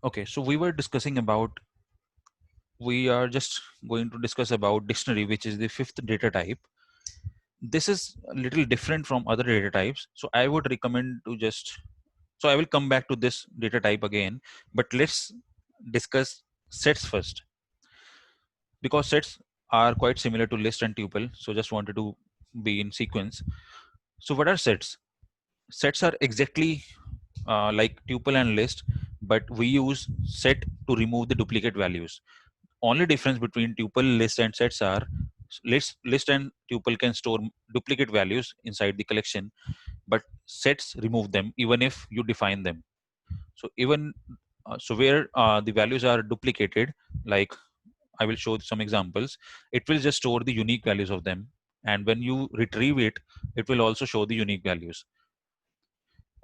Okay, so we are just going to discuss about dictionary, which is the fifth data type. This is a little different from other data types. So I would recommend to so I will come back to this data type again, but let's discuss sets first, because sets are quite similar to list and tuple. So just wanted to be in sequence. So what are sets? Sets are exactly like tuple and list, but we use set to remove the duplicate values. Only difference between tuple, list, and sets are list and tuple can store duplicate values inside the collection, but sets remove them even if you define them. So even so, where the values are duplicated, like I will show some examples, it will just store the unique values of them, and when you retrieve it, it will also show the unique values.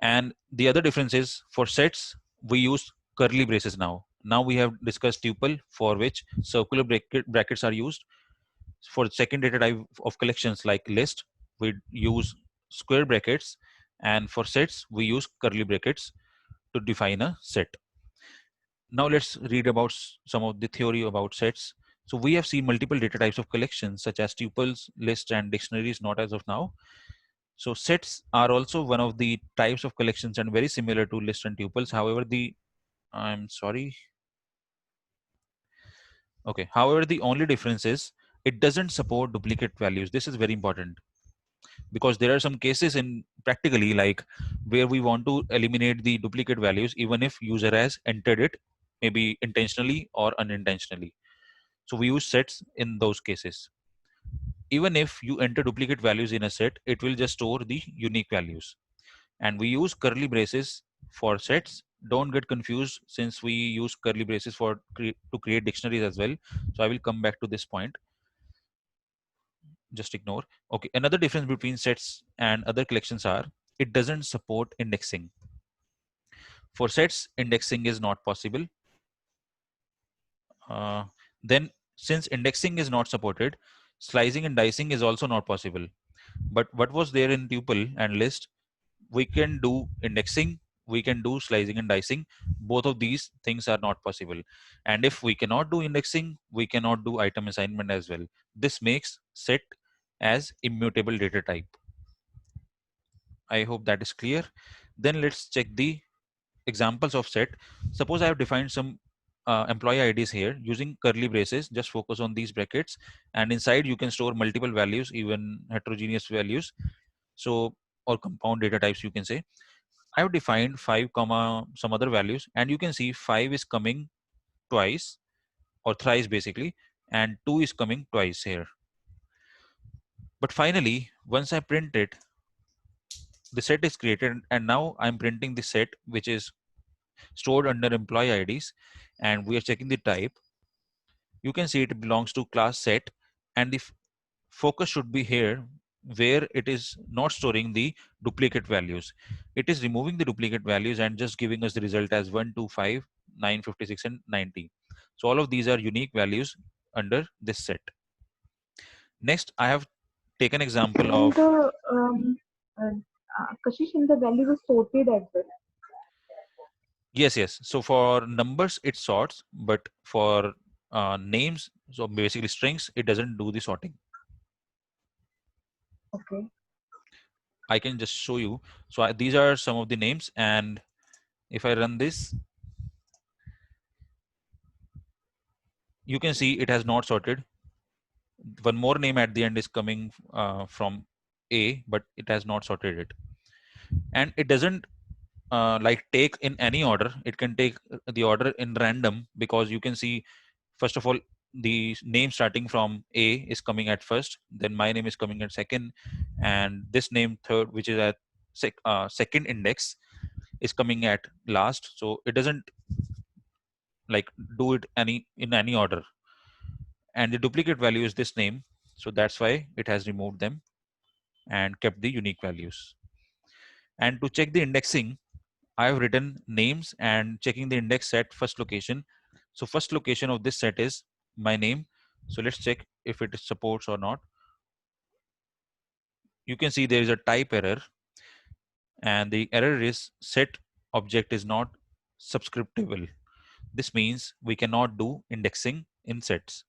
And the other difference is for sets, we use curly braces now. Now we have discussed tuple, for which circular brackets are used. For the second data type of collections like list, we use square brackets, and for sets, we use curly brackets to define a set. Now let's read about some of the theory about sets. So we have seen multiple data types of collections such as tuples, lists, and dictionaries, not as of now. So sets are also one of the types of collections and very similar to list and tuples. However, I'm sorry. Okay. However, the only difference is it doesn't support duplicate values. This is very important because there are some cases in practically like where we want to eliminate the duplicate values even if user has entered it maybe intentionally or unintentionally. So we use sets in those cases. Even if you enter duplicate values in a set, it will just store the unique values. And we use curly braces for sets. Don't get confused since we use curly braces to create dictionaries as well. So I will come back to this point. Just ignore. Okay, another difference between sets and other collections are it doesn't support indexing. For sets, indexing is not possible. Uh, then, since indexing is not supported, slicing and dicing is also not possible. But what was there in tuple and list, we can do indexing, we can do slicing and dicing. Both of these things are not possible. And if we cannot do indexing, we cannot do item assignment as well. This makes set as immutable data type. I hope that is clear. Then let's check the examples of set. Suppose I have defined some employee IDs here using curly braces. Just focus on these brackets, and inside you can store multiple values, even heterogeneous values. So, or compound data types, you can say. I have defined 5 comma some other values, and you can see 5 is coming twice or thrice basically, and 2 is coming twice here. But finally, once I print it, the set is created, and now I'm printing the set which is stored under employee IDs, and we are checking the type. You can see it belongs to class set, and the focus should be here where it is not storing the duplicate values. It is removing the duplicate values and just giving us the result as 125, 956, and 90. So all of these are unique values under this set. Next, I have taken example And of, the Kashish, and the value is sorted as well. yes. So for numbers, it sorts, but for names, so basically strings, it doesn't do the sorting. Okay. I can just show you. So these are some of the names, and if I run this, you can see it has not sorted. One more name at the end is coming from A, but it has not sorted it. And it doesn't like take in any order. It can take the order in random, because you can see, first of all, the name starting from A is coming at first, then my name is coming at second, and this name third, which is at second index, is coming at last. So it doesn't like do it in any order, and the duplicate value is this name, so that's why it has removed them and kept the unique values. And to check the indexing, I have written names and checking the index set first location. So first location of this set is my name. So let's check if it supports or not. You can see there is a type error, and the error is set object is not subscriptable. This means we cannot do indexing in sets.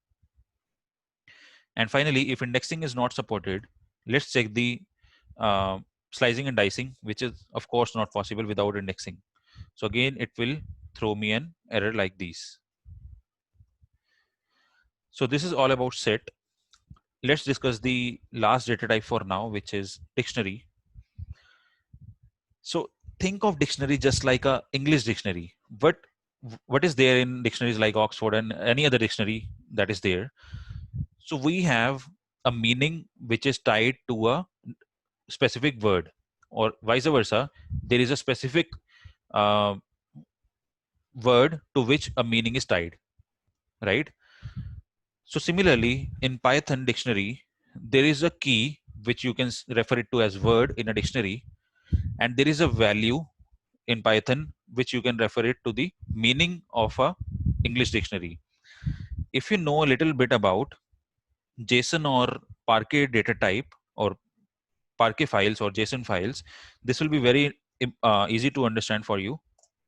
And finally, if indexing is not supported, let's check the slicing and dicing, which is of course not possible without indexing. So again, it will throw me an error like these. So this is all about set. Let's discuss the last data type for now, which is dictionary. So think of dictionary just like a English dictionary. What is there in dictionaries like Oxford and any other dictionary that is there? So we have a meaning which is tied to a specific word, or vice versa. There is a specific uh, word to which a meaning is tied, right? So similarly, in Python dictionary, there is a key which you can refer it to as word in a dictionary, and there is a value in Python which you can refer it to the meaning of a English dictionary. If you know a little bit about JSON or Parquet data type, or Parquet files or JSON files, this will be very easy to understand for you.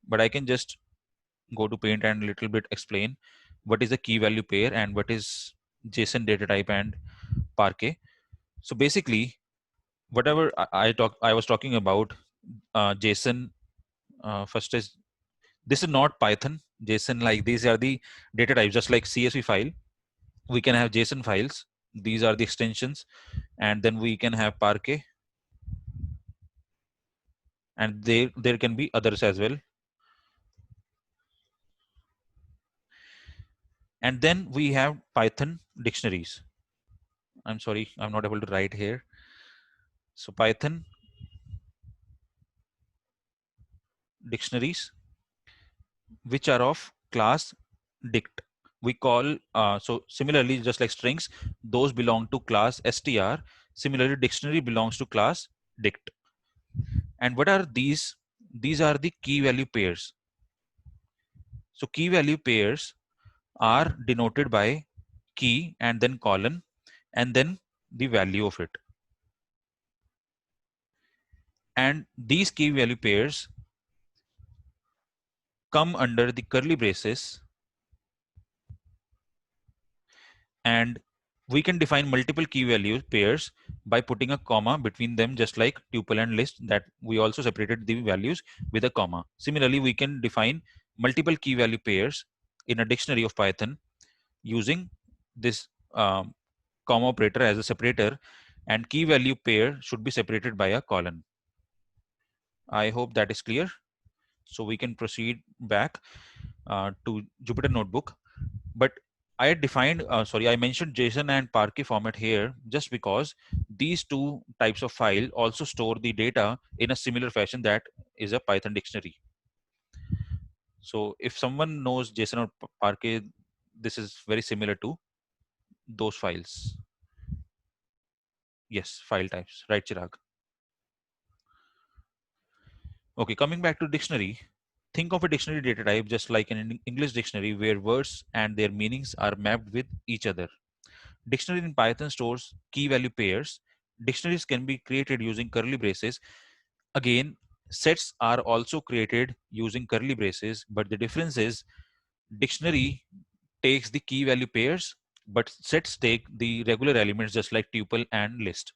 But I can just go to Paint and a little bit explain what is a key value pair and what is JSON data type and Parquet. So basically, whatever I was talking about, JSON. First is, this is not Python. JSON, like these are the data types, just like CSV file. We can have JSON files. These are the extensions, and then we can have Parquet, and there can be others as well. And then we have Python dictionaries. I'm sorry, I'm not able to write here. So Python dictionaries, which are of class dict. We call, so similarly, just like strings, those belong to class str. Similarly, dictionary belongs to class dict. And what are these? These are the key value pairs. So key value pairs are denoted by key and then colon and then the value of it. And these key value pairs come under the curly braces, and we can define multiple key value pairs by putting a comma between them, just like tuple and list, that we also separated the values with a comma. Similarly, we can define multiple key value pairs in a dictionary of Python using this comma operator as a separator, and key value pair should be separated by a colon. I hope that is clear. So we can proceed back to Jupyter Notebook. But I defined, I mentioned JSON and Parquet format here just because these two types of file also store the data in a similar fashion that is a Python dictionary. So if someone knows JSON or Parquet, this is very similar to those files. Yes, file types, right, Chirag? Okay, coming back to dictionary, think of a dictionary data type just like an English dictionary where words and their meanings are mapped with each other. Dictionary in Python stores key value pairs. Dictionaries can be created using curly braces. Again, sets are also created using curly braces, but the difference is dictionary takes the key value pairs, but sets take the regular elements just like tuple and list.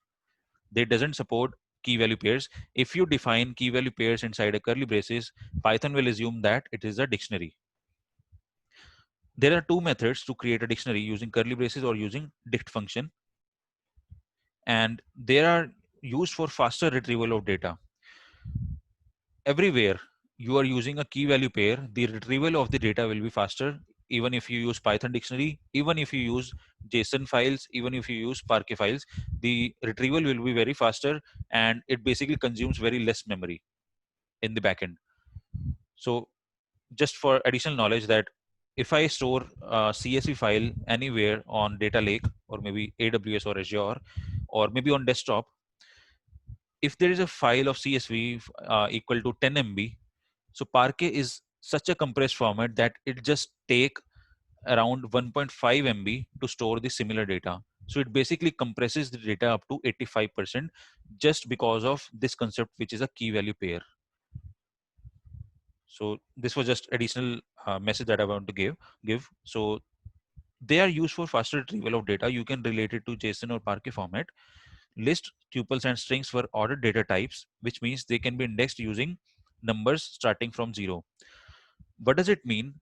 They doesn't support key value pairs. If you define key value pairs inside a curly braces, Python will assume that it is a dictionary. There are two methods to create a dictionary, using curly braces or using dict function, and they are used for faster retrieval of data. Everywhere you are using a key value pair, the retrieval of the data will be faster, even if you use Python dictionary, even if you use JSON files, even if you use Parquet files, the retrieval will be very faster, and it basically consumes very less memory in the backend. So just for additional knowledge, that if I store a CSV file anywhere on data lake or maybe AWS or Azure or maybe on desktop, if there is a file of CSV equal to 10 MB, so Parquet is such a compressed format that it just take around 1.5 MB to store the similar data. So it basically compresses the data up to 85% just because of this concept, which is a key value pair. So this was just additional message that I want to give. So they are used for faster retrieval of data. You can relate it to JSON or Parquet format. List, tuples, and strings were ordered data types, which means they can be indexed using numbers starting from 0. What does it mean?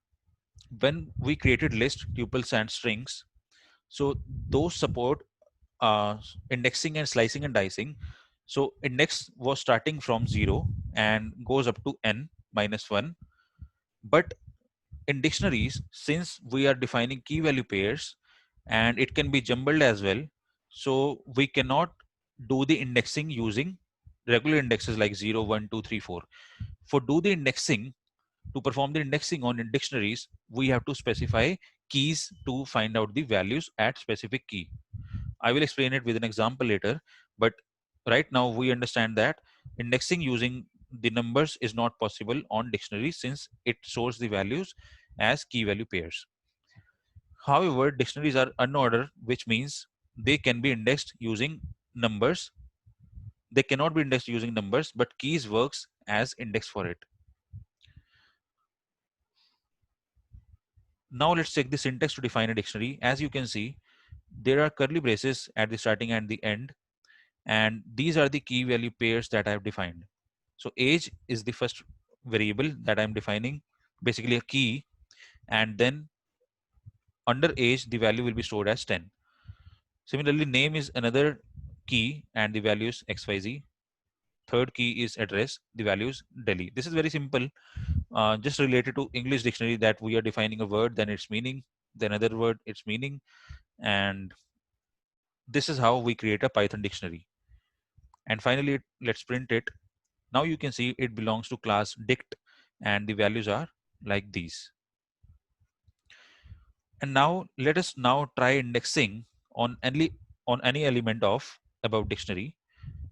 When we created list, tuples, and strings, so those support uh, indexing and slicing and dicing. So index was starting from 0 and goes up to n minus 1. But in dictionaries, since we are defining key value pairs and it can be jumbled as well, so we cannot do the indexing using regular indexes like 0, 1, 2, 3, 4. For do the indexing, to perform the indexing on dictionaries, we have to specify keys to find out the values at specific key. I will explain it with an example later, but right now we understand that indexing using the numbers is not possible on dictionaries since it stores the values as key value pairs. However, dictionaries are unordered, which means they can be indexed using numbers. They cannot be indexed using numbers, but keys works as index for it. Now let's check the syntax to define a dictionary. As you can see, there are curly braces at the starting and the end, and these are the key value pairs that I have defined. So age is the first variable that I'm defining, basically a key, and then under age the value will be stored as 10. Similarly, name is another key and the value is XYZ. Third key is address, the value is Delhi. This is very simple, just related to English dictionary that we are defining a word, then its meaning, then another word, its meaning, and this is how we create a Python dictionary. And finally, let's print it. Now you can see it belongs to class dict and the values are like these. And now let us now try indexing on any element of above dictionary.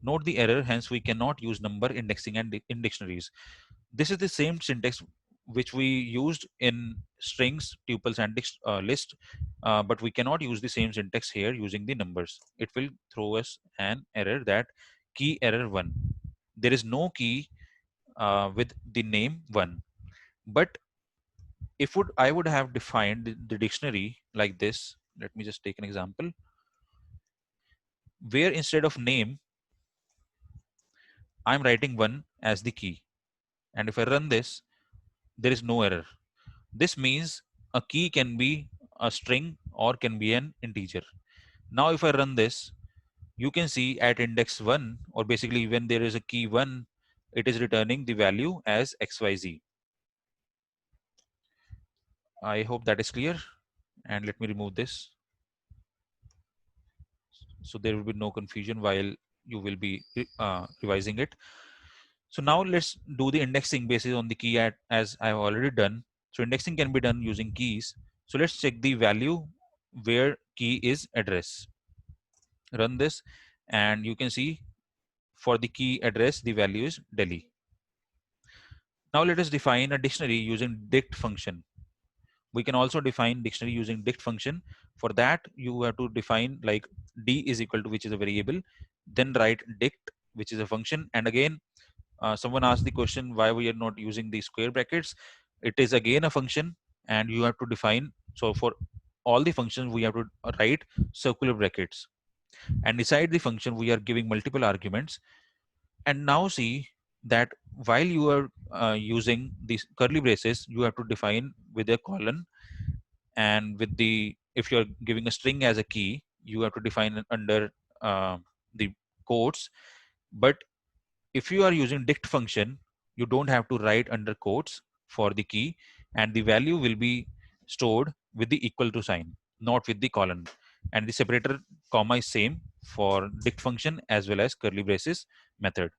Note the error, hence we cannot use number indexing and in dictionaries. This is the same syntax which we used in strings, tuples, and list, but we cannot use the same syntax here using the numbers. It will throw us an error that key error 1. There is no key with the name 1. But if I would have defined the dictionary like this, let me just take an example, where instead of name, I'm writing 1 as the key. And if I run this, there is no error. This means a key can be a string or can be an integer. Now, if I run this, you can see at index 1, or basically when there is a key 1, it is returning the value as XYZ. I hope that is clear. And let me remove this, so there will be no confusion while you will be revising it. So now let's do the indexing based on the key as I have already done. So indexing can be done using keys. So let's check the value where key is address. Run this and you can see for the key address, the value is Delhi. Now let us define a dictionary using dict function. We can also define dictionary using dict function. For that, you have to define like d is equal to, which is a variable, then write dict, which is a function. And again, someone asked the question why we are not using the square brackets. It is again a function, and you have to define. So for all the functions, we have to write circular brackets. And inside the function, we are giving multiple arguments. And now see that while you are using these curly braces, you have to define with a colon, and with the, if you're giving a string as a key, you have to define it under uh, the quotes. But if you are using dict function, you don't have to write under quotes for the key, and the value will be stored with the equal to sign, not with the colon. And the separator comma is same for dict function as well as curly braces method.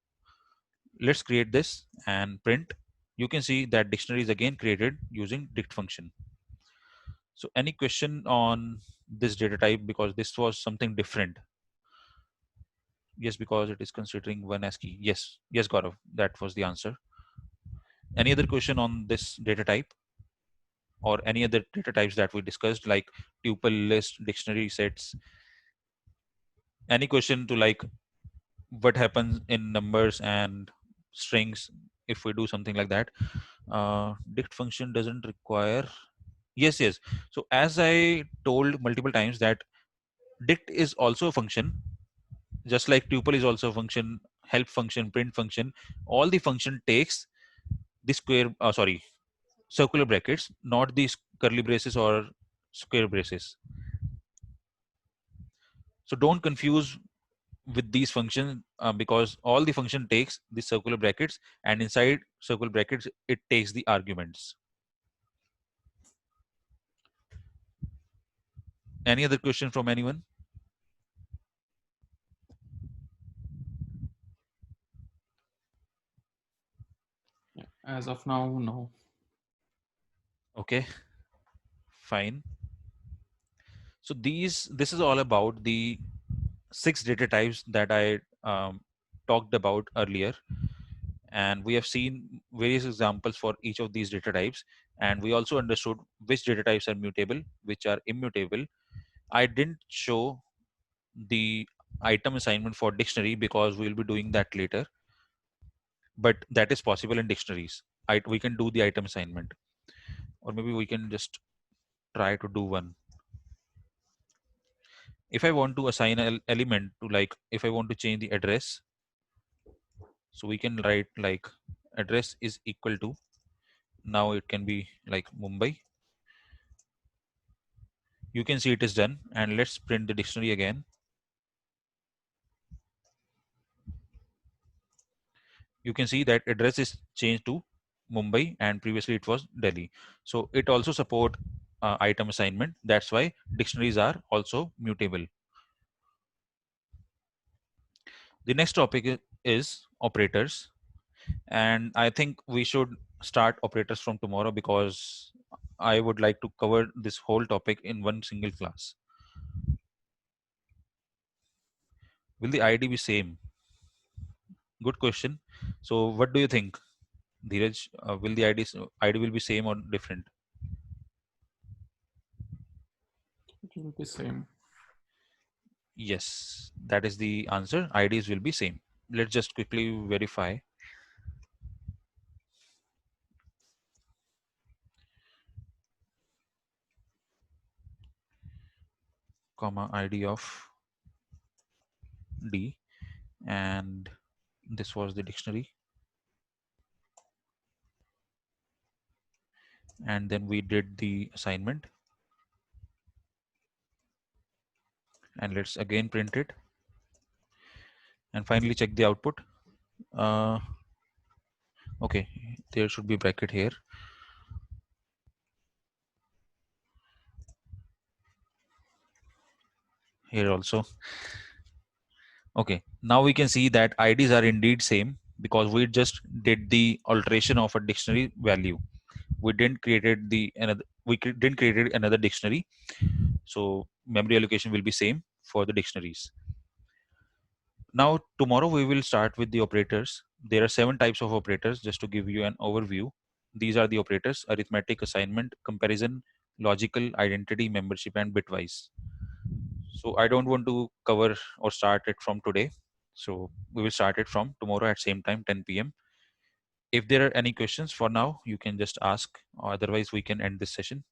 Let's create this and print. You can see that dictionary is again created using dict function. So any question on this data type, because this was something different? Yes, because it is considering one as key. Yes, yes, Gaurav, that was the answer. Any other question on this data type or any other data types that we discussed, like tuple, list, dictionary, sets? Any question to like what happens in numbers and strings if we do something like that. Dict function doesn't require. Yes. So as I told multiple times that dict is also a function, just like tuple is also a function, help function, print function. All the function takes the square, circular brackets, not these curly braces or square braces. So don't confuse with these functions, because all the function takes the circular brackets, and inside circular brackets it takes the arguments. Any other question from anyone? Yeah, as of now, no. Okay, fine. So this is all about the 6 data types that I talked about earlier, and we have seen various examples for each of these data types, and we also understood which data types are mutable, which are immutable. I didn't show the item assignment for dictionary because we'll be doing that later, but that is possible in dictionaries. We can do the item assignment, or maybe we can just try to do one. If I want to assign an element to, like, if I want to change the address, so we can write like address is equal to, now it can be like Mumbai. You can see it is done, and let's print the dictionary again. You can see that address is changed to Mumbai and previously it was Delhi. So it also support item assignment. That's why dictionaries are also mutable. The next topic is operators, and I think we should start operators from tomorrow because I would like to cover this whole topic in one single class. Will the ID be same? Good question. So what do you think, Dheeraj? Will the ID will be same or different? It will be same. Yes, that is the answer. IDs will be same. Let's just quickly verify. Comma ID of D, and this was the dictionary, and then we did the assignment, and let's again print it, and finally check the output. Okay, there should be bracket here. Here also. Okay, now we can see that IDs are indeed same because we just did the alteration of a dictionary value. We didn't created the another. Didn't created another dictionary, so memory allocation will be same for the dictionaries. Now tomorrow we will start with the operators. There are 7 types of operators. Just to give you an overview, these are the operators: arithmetic, assignment, comparison, logical, identity, membership, and bitwise. So I don't want to cover or start it from today. So we will start it from tomorrow at same time, 10 p.m. If there are any questions for now, you can just ask, or otherwise we can end this session.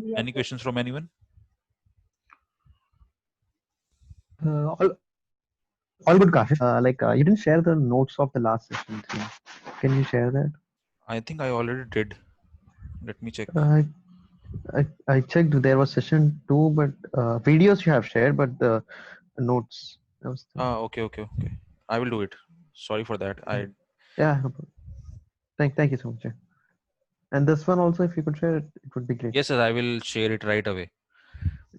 Yes, Any sir. questions from anyone? All good, Kashish. You didn't share the notes of the last session. So can you share that? I think I already did. Let me check. I checked. There was session 2, but videos you have shared, but the notes. That was the, Okay. I will do it. Sorry for that. yeah. No problem. Thank you so much. Yeah. And this one also, if you could share it, it would be great. Yes, sir, I will share it right away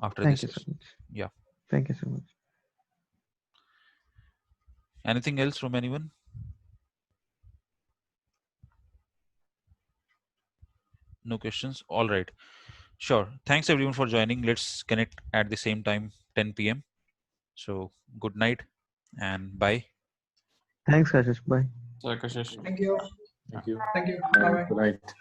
after Thank this you so session. much. Yeah. Thank you so much. Anything else from anyone? No questions? All right. Sure. Thanks everyone for joining. Let's connect at the same time, 10 p.m. So good night and bye. Thanks, Kashish. Bye. So, Kashish. Thank you. Ah. Thank you. Bye bye. Good night.